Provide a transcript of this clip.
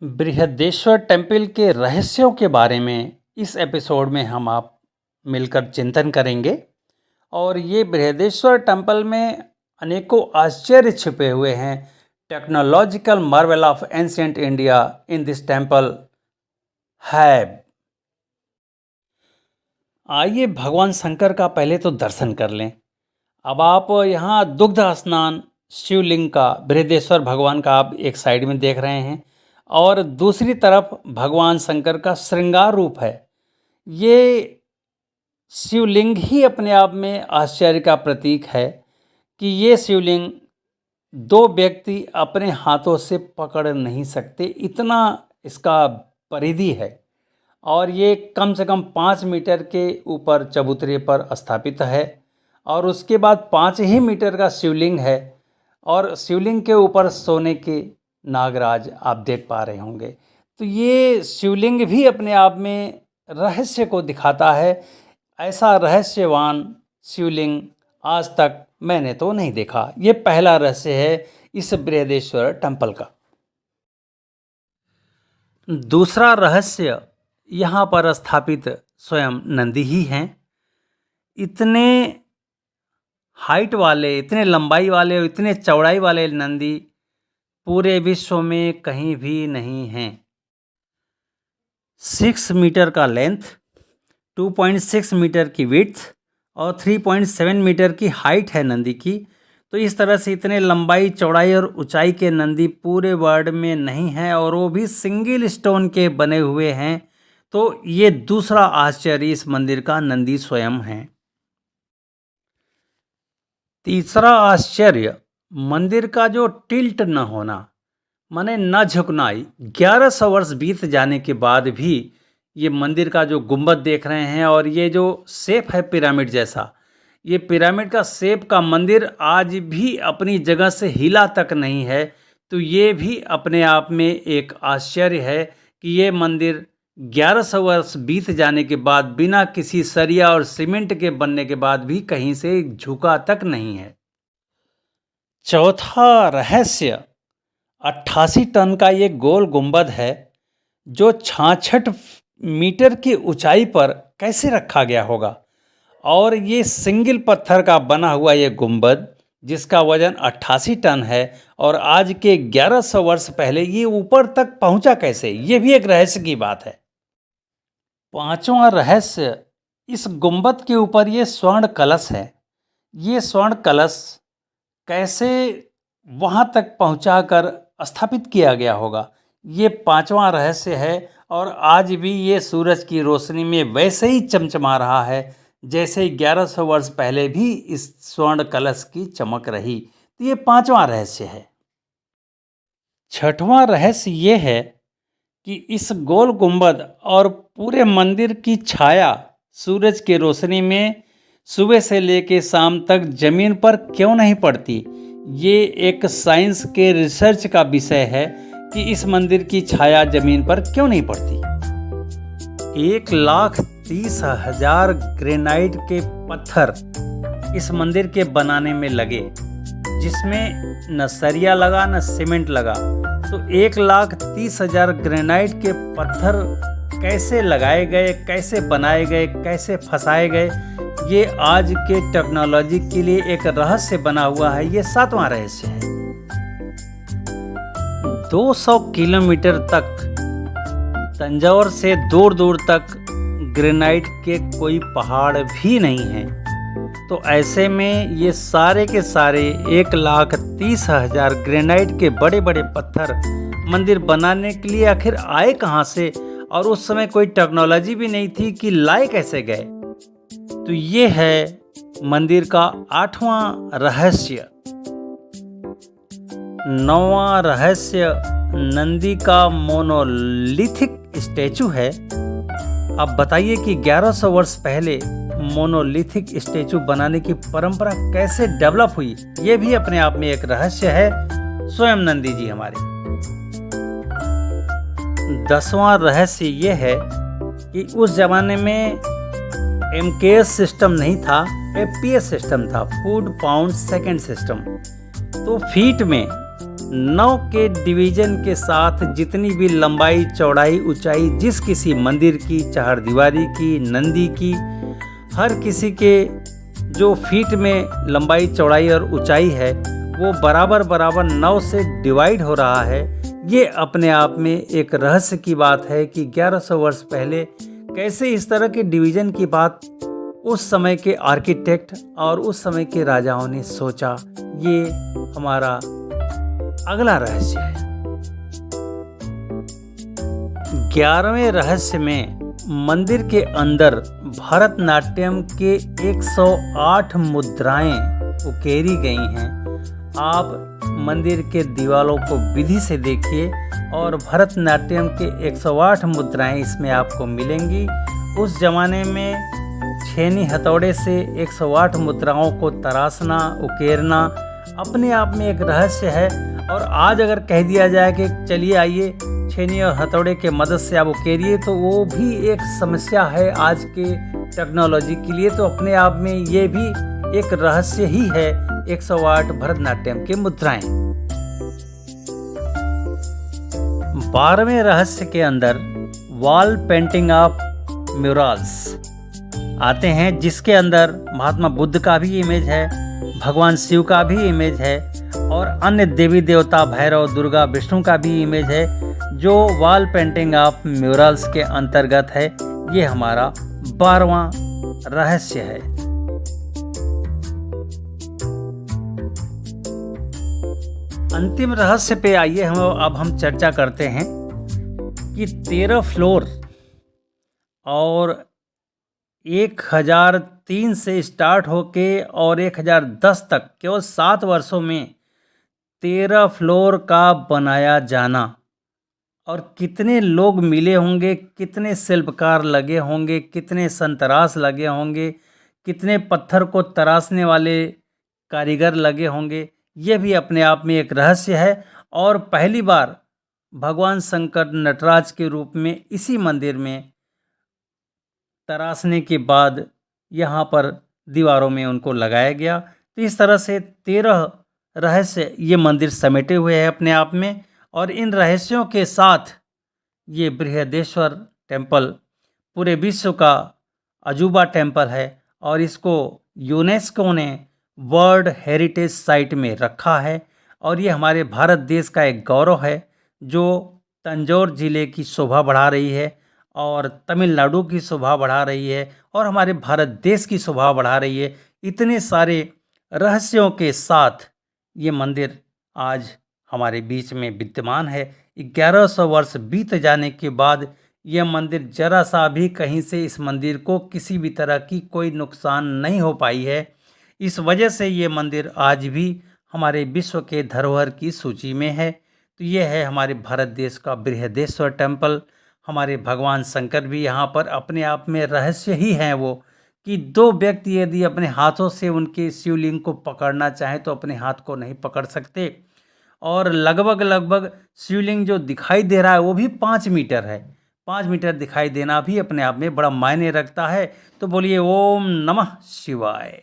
Brihadeshwara temple के रहस्यों के बारे में इस एपिसोड में हम आप मिलकर चिंतन करेंगे। और ये बृहदेश्वर टेम्पल में अनेकों आश्चर्य छिपे हुए हैं। Technological Marvel of ancient India in this temple है। आइए भगवान शंकर का पहले तो दर्शन कर लें। अब आप यहाँ दुग्ध स्नान शिवलिंग का बृहदेश्वर भगवान का आप एक साइड में देख रहे हैं और दूसरी तरफ भगवान शंकर का श्रृंगार रूप है। ये शिवलिंग ही अपने आप में आश्चर्य का प्रतीक है कि ये शिवलिंग दो व्यक्ति अपने हाथों से पकड़ नहीं सकते, इतना इसका परिधि है। और ये कम से कम 5 मीटर के ऊपर चबूतरे पर स्थापित है और उसके बाद 5 ही मीटर का शिवलिंग है और शिवलिंग के ऊपर सोने के नागराज आप देख पा रहे होंगे। तो ये शिवलिंग भी अपने आप में रहस्य को दिखाता है। ऐसा रहस्यवान शिवलिंग आज तक मैंने तो नहीं देखा। ये पहला रहस्य है इस बृहदेश्वर टेम्पल का। दूसरा रहस्य, यहाँ पर स्थापित स्वयं नंदी ही हैं। इतने हाइट वाले, इतने लंबाई वाले और इतने चौड़ाई वाले नंदी पूरे विश्व में कहीं भी नहीं हैं। 6 मीटर का लेंथ, 2.6 मीटर की विड्थ और 3.7 मीटर की हाइट है नंदी की। तो इस तरह से इतने लंबाई, चौड़ाई और ऊंचाई के नंदी पूरे वर्ल्ड में नहीं हैं और वो भी सिंगल स्टोन के बने हुए हैं। तो ये दूसरा आश्चर्य इस मंदिर का नंदी स्वयं है। तीसरा आश्चर्य, मंदिर का जो टिल्ट न होना, माने न झुकना। 1100 वर्ष बीत जाने के बाद भी ये मंदिर का जो गुंबद देख रहे हैं और ये जो शेप है पिरामिड जैसा, ये पिरामिड का शेप का मंदिर आज भी अपनी जगह से हिला तक नहीं है। तो ये भी अपने आप में एक आश्चर्य है कि ये मंदिर 1100 वर्ष बीत जाने के बाद बिना किसी सरिया और सीमेंट के बनने के बाद भी कहीं से झुका तक नहीं है। चौथा रहस्य, 88 टन का ये गोल गुंबद है जो 66 मीटर की ऊंचाई पर कैसे रखा गया होगा। और ये सिंगल पत्थर का बना हुआ ये गुंबद जिसका वजन 88 टन है और आज के 1100 वर्ष पहले ये ऊपर तक पहुंचा कैसे, ये भी एक रहस्य की बात है। पांचवा रहस्य, इस गुंबद के ऊपर ये स्वर्ण कलश है। ये स्वर्ण कलश कैसे वहाँ तक पहुँचाकर स्थापित किया गया होगा, ये पांचवा रहस्य है। और आज भी ये सूरज की रोशनी में वैसे ही चमचमा रहा है जैसे 1100 वर्ष पहले भी इस स्वर्ण कलश की चमक रही। तो ये पांचवा रहस्य है। छठवां रहस्य ये है कि इस गोल गुंबद और पूरे मंदिर की छाया सूरज की रोशनी में सुबह से लेकर शाम तक जमीन पर क्यों नहीं पड़ती। ये एक साइंस के रिसर्च का विषय है कि इस मंदिर की छाया जमीन पर क्यों नहीं पड़ती। 1,30,000 ग्रेनाइट के पत्थर इस मंदिर के बनाने में लगे, जिसमें न सरिया लगा न सीमेंट लगा। तो 1,30,000 ग्रेनाइट के पत्थर कैसे लगाए गए, कैसे बनाए गए, कैसे फंसाए गए, ये आज के टेक्नोलॉजी के लिए एक रहस्य बना हुआ है। ये सातवां रहस्य है। 200 किलोमीटर तक तंजौर से दूर दूर तक ग्रेनाइट के कोई पहाड़ भी नहीं हैं। तो ऐसे में ये सारे के सारे 1,30,000 ग्रेनाइट के बड़े बड़े पत्थर मंदिर बनाने के लिए आखिर आए कहाँ से, और उस समय कोई टेक्नोलॉजी भी नहीं थी कि लाए कैसे गए। तो ये है मंदिर का 8वां रहस्य। 9वां रहस्य, नंदी का मोनोलिथिक स्टैचू है। अब बताइए कि 1100 वर्ष पहले मोनोलिथिक स्टैचू बनाने की परंपरा कैसे डेवलप हुई। ये भी अपने आप में एक रहस्य है, स्वयं नंदी जी हमारे। 10वां रहस्य ये है कि उस जमाने में MKS सिस्टम नहीं था, FPS सिस्टम था, फूड पाउंड सेकेंड सिस्टम। तो फीट में 9 के डिवीजन के साथ जितनी भी लंबाई चौड़ाई ऊंचाई जिस किसी मंदिर की, चहारदीवारी की, नंदी की, हर किसी के जो फीट में लंबाई चौड़ाई और ऊंचाई है वो बराबर बराबर 9 से डिवाइड हो रहा है। ये अपने आप में एक रहस्य की बात है कि 1100 वर्ष पहले कैसे इस तरह के डिवीज़न की बात उस समय के आर्किटेक्ट और उस समय के राजाओं ने सोचा। ये हमारा अगला रहस्य है। 11वें रहस्य में मंदिर के अंदर भरतनाट्यम के 108 मुद्राएं उकेरी गई हैं। आप मंदिर के दीवारों को विधि से देखिए और भरतनाट्यम के 108 मुद्राएं इसमें आपको मिलेंगी। उस जमाने में छेनी हथौड़े से 108 मुद्राओं को तराशना, उकेरना अपने आप में एक रहस्य है। और आज अगर कह दिया जाए कि चलिए आइए छेनी और हथौड़े के मदद से आप उकेरिए, तो वो भी एक समस्या है आज के टेक्नोलॉजी के लिए। तो अपने आप में ये भी एक रहस्य ही है 108 भरतनाट्यम के मुद्राएं। 12वें रहस्य के अंदर वॉल पेंटिंग ऑफ म्यूरल्स आते हैं, जिसके अंदर महात्मा बुद्ध का भी इमेज है, भगवान शिव का भी इमेज है और अन्य देवी देवता भैरव, दुर्गा, विष्णु का भी इमेज है, जो वॉल पेंटिंग ऑफ म्यूरल्स के अंतर्गत है। ये हमारा 12वां रहस्य है। अंतिम रहस्य पे आइए हम चर्चा करते हैं कि 13 फ्लोर और 1003 से स्टार्ट होके और 1010 तक केवल 7 वर्षों में 13 फ्लोर का बनाया जाना। और कितने लोग मिले होंगे, कितने शिल्पकार लगे होंगे, कितने संतरास लगे होंगे, कितने पत्थर को तराशने वाले कारीगर लगे होंगे, ये भी अपने आप में एक रहस्य है। और पहली बार भगवान शंकर नटराज के रूप में इसी मंदिर में तराशने के बाद यहाँ पर दीवारों में उनको लगाया गया। तो इस तरह से 13 रहस्य ये मंदिर समेटे हुए हैं अपने आप में। और इन रहस्यों के साथ ये बृहदेश्वर टेम्पल पूरे विश्व का अजूबा टेम्पल है और इसको यूनेस्को ने वर्ल्ड हेरिटेज साइट में रखा है। और ये हमारे भारत देश का एक गौरव है, जो तंजौर जिले की शोभा बढ़ा रही है और तमिलनाडु की शोभा बढ़ा रही है और हमारे भारत देश की शोभा बढ़ा रही है। इतने सारे रहस्यों के साथ ये मंदिर आज हमारे बीच में विद्यमान है। 1100 वर्ष बीत जाने के बाद यह मंदिर जरा सा भी कहीं से इस मंदिर को किसी भी तरह की कोई नुकसान नहीं हो पाई है। इस वजह से ये मंदिर आज भी हमारे विश्व के धरोहर की सूची में है। तो ये है हमारे भारत देश का बृहदेश्वर टेम्पल। हमारे भगवान शंकर भी यहाँ पर अपने आप में रहस्य ही हैं वो, कि 2 व्यक्ति यदि अपने हाथों से उनके शिवलिंग को पकड़ना चाहें तो अपने हाथ को नहीं पकड़ सकते। और लगभग शिवलिंग जो दिखाई दे रहा है वो भी 5 मीटर है। 5 मीटर दिखाई देना भी अपने आप में बड़ा मायने रखता है। तो बोलिए ओम नमः शिवाय।